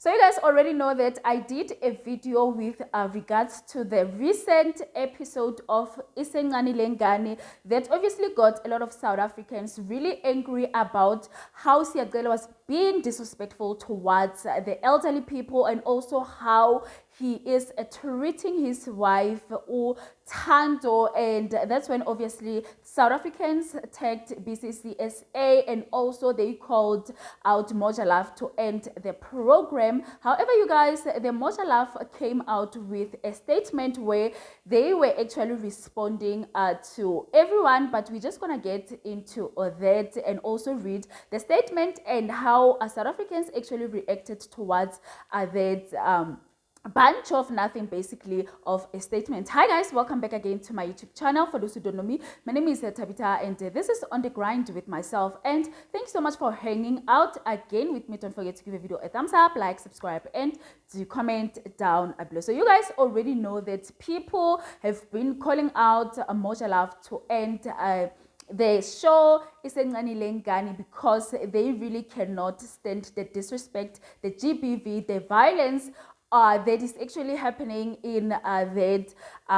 So you guys already know that I did a video with regards to the recent episode of Iscencane lengane that obviously got a lot of South Africans really angry about how Siyacela was being disrespectful towards the elderly people, and also how he is treating his wife Thando, and that's when obviously South Africans tagged BCCSA, and also they called out Moja to end the program. However, you guys, the Moja came out with a statement where they were actually responding to everyone, but we're just gonna get into that and also read the statement and how South Africans actually reacted towards that bunch of nothing, basically, of a statement. Hi guys, welcome back again to my YouTube channel. For those who don't know me, my name is Tabitha, and this is On The Grind with myself. And thanks so much for hanging out again with me. Don't forget to give the video a thumbs up, like, subscribe, and do comment down below. So you guys already know that people have been calling out Moja to end the show Iscencane lengane because they really cannot stand the disrespect, the GBV, the violence that is actually happening in that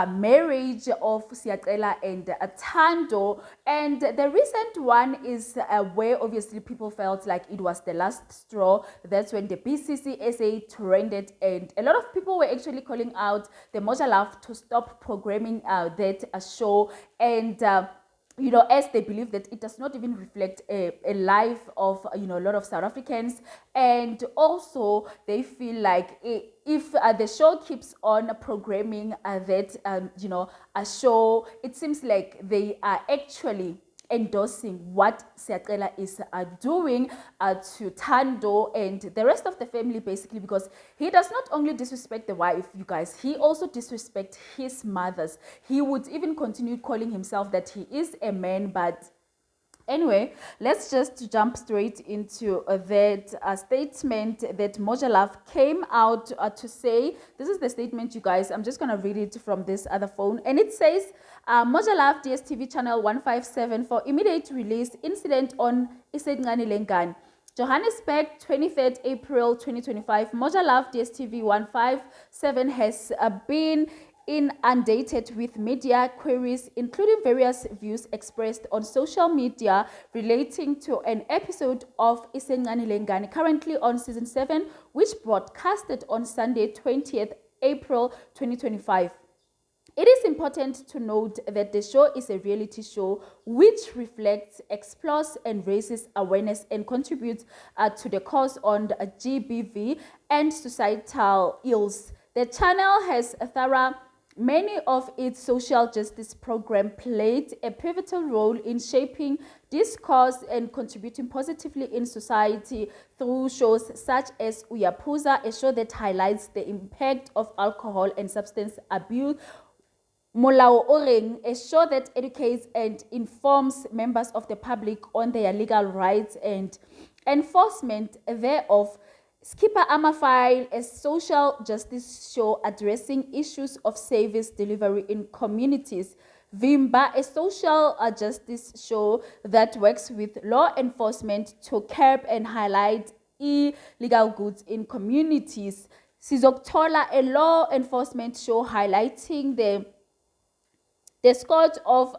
marriage of Siyacela and Thando. And the recent one is where obviously people felt like it was the last straw. That's when the BCCSA trended, and a lot of people were actually calling out the Moja to stop programming that show, and you know, as they believe that it does not even reflect a life of, you know, a lot of South Africans. And also they feel like if the show keeps on programming that, you know, a show, it seems like they are actually endorsing what Siyacela is doing to Thando and the rest of the family, basically, because he does not only disrespect the wife, you guys, he also disrespects his mothers. He would even continue calling himself that he is a man. But anyway, let's just jump straight into that statement that Moja came out to say. This is the statement, you guys. I'm just going to read it from this other phone. And it says, Moja DSTV channel 157 for immediate release incident on Iscencane lengane. Johannesburg, 23rd April 2025. Moja DSTV 157 has been inundated with media queries, including various views expressed on social media relating to an episode of Iscencane lengane, currently on season 7, which broadcasted on Sunday, 20th April 2025. It is important to note that the show is a reality show which reflects, explores, and raises awareness and contributes to the cause on the GBV and societal ills. The channel has a thorough. Many of its social justice programs played a pivotal role in shaping discourse and contributing positively in society through shows such as Uyaphuza, a show that highlights the impact of alcohol and substance abuse. Molao Oreng, a show that educates and informs members of the public on their legal rights and enforcement thereof. Skipper Amafile, a social justice show addressing issues of service delivery in communities. Vimba, a social justice show that works with law enforcement to curb and highlight illegal goods in communities. Sizokuthola, a law enforcement show highlighting the scourge of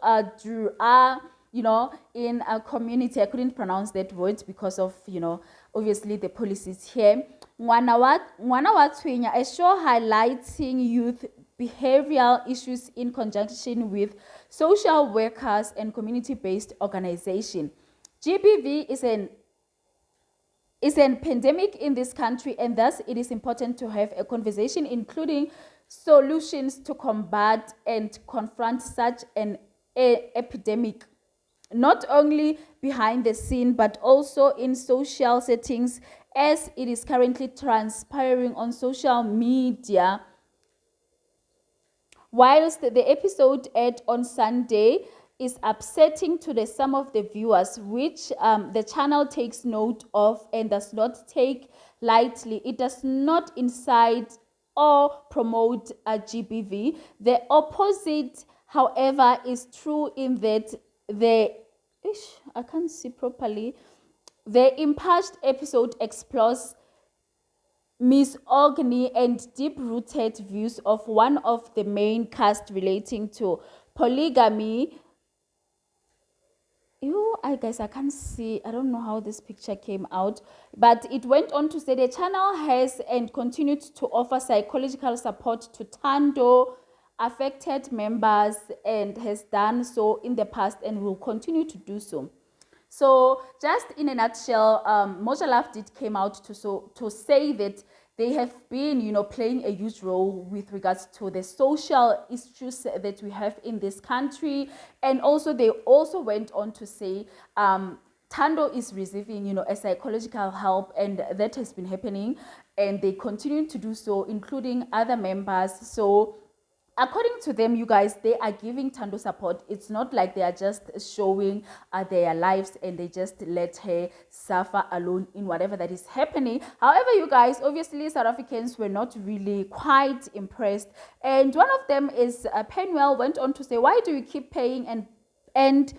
you know, in a community. I couldn't pronounce that word because of, you know, obviously the policies here. Ngwana wa Tshwenya, a show highlighting youth behavioral issues in conjunction with social workers and community-based organization. GBV is an pandemic in this country, and thus it is important to have a conversation including solutions to combat and confront such an epidemic, not only behind the scene but also in social settings as it is currently transpiring on social media. Whilst the episode aired on Sunday is upsetting to some of the viewers, which the channel takes note of and does not take lightly, it does not incite or promote a GBV. The opposite, however, is true in that I can't see properly. The impassioned episode explores misogyny and deep-rooted views of one of the main cast relating to polygamy. I guess I can't see. I don't know how this picture came out, but it went on to say the channel has and continued to offer psychological support to Thando affected members and has done so in the past and will continue to do so. So just in a nutshell, Moja Love did came out to say that they have been, playing a huge role with regards to the social issues that we have in this country. And also, they also went on to say, Thando is receiving, a psychological help, and that has been happening. And they continue to do so, including other members. So according to them, you guys, they are giving Thando support. It's not like they are just showing their lives and they just let her suffer alone in whatever that is happening. However, you guys, obviously South Africans were not really quite impressed, and one of them is Penwell went on to say, why do you keep paying and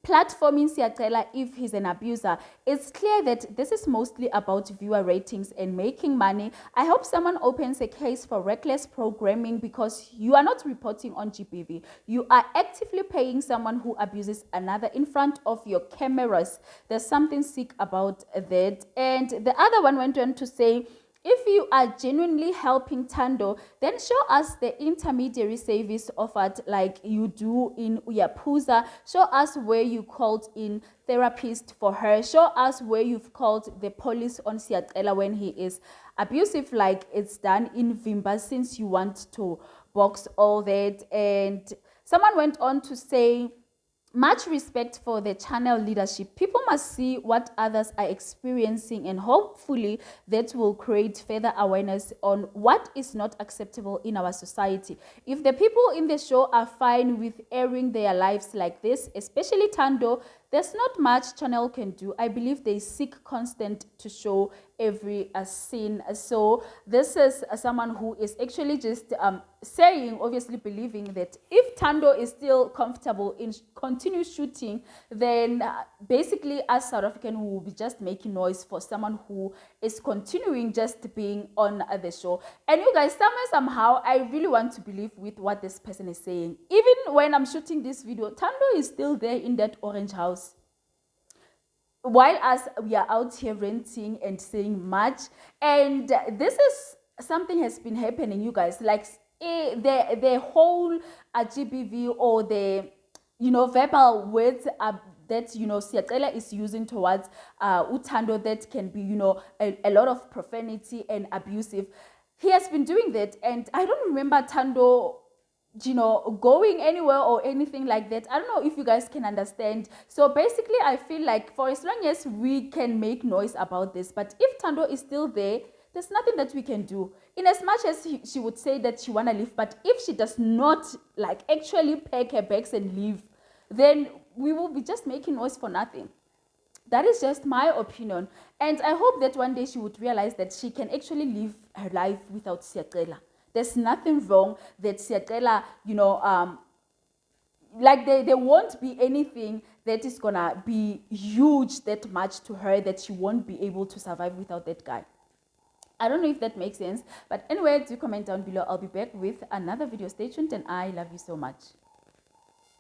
platforming Siyacela if he's an abuser? It's clear that this is mostly about viewer ratings and making money. I hope someone opens a case for reckless programming, because you are not reporting on GBV. You are actively paying someone who abuses another in front of your cameras. There's something sick about that. And the other one went on to say, if you are genuinely helping Thando, then show us the intermediary service offered like you do in Uyapuza. Show us where you called in therapist for her. Show us where you've called the police on Siyacela when he is abusive, like it's done in Vimba, since you want to box all that. And someone went on to say, much respect for the channel leadership. People must see what others are experiencing, and hopefully that will create further awareness on what is not acceptable in our society. If the people in the show are fine with airing their lives like this, especially Thando, there's not much channel can do. I believe they seek constant to show every scene. So this is someone who is actually just saying, obviously believing that if Thando is still comfortable in continue shooting, then basically as South African, we will be just making noise for someone who is continuing just being on the show. And you guys, somehow I really want to believe with what this person is saying. Even when I'm shooting this video, Thando is still there in that orange house, while us, we are out here renting and saying much. And this is something has been happening, you guys, like the whole GBV or the verbal words that Siyacela is using towards Thando, that can be a lot of profanity and abusive. He has been doing that, and I don't remember Thando going anywhere or anything like that. I don't know if you guys can understand. So basically, I feel like for as long as we can make noise about this, but if Thando is still there, there's nothing that we can do. In as much as she would say that she want to leave, but if she does not like actually pack her bags and leave, then we will be just making noise for nothing. That is just my opinion. And I hope that one day she would realize that she can actually live her life without Siyacela. There's nothing wrong that Siyacela, like there won't be anything that is gonna be huge that much to her that she won't be able to survive without that guy. I don't know if that makes sense. But anyway, do comment down below. I'll be back with another video. Stay tuned, and I love you so much.